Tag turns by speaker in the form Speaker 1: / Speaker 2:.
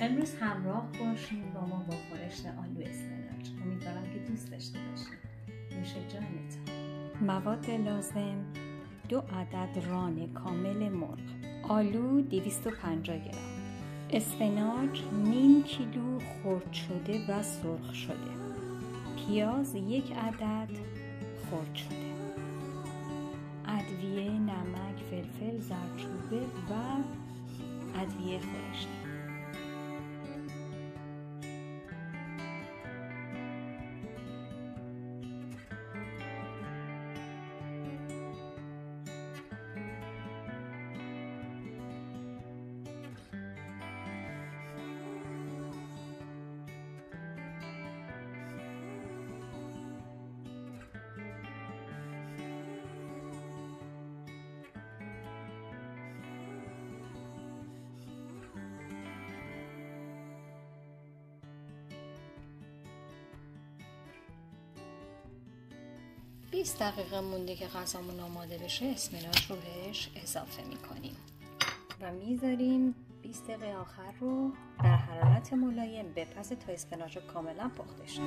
Speaker 1: امروز همراه باشیم با ما با خورش آلو اسفناج. امیدوارم که دوست داشته باشیم. نوش جانتان.
Speaker 2: مواد لازم: 2 عدد ران کامل مرغ، آلو 250 گرم، اسفناج نیم کیلو خرد شده و سرخ شده، پیاز 1 عدد خرد شده، ادویه نمک، فلفل، زردچوبه و ادویه خورشتی. بیست دقیقه مونده که غذامون آماده بشه. اسفناج رو بهش اضافه میکنیم و میذاریم 20 دقیقه آخر رو در حرارت ملایم بپزه تا اسفناج کاملا پخته شه.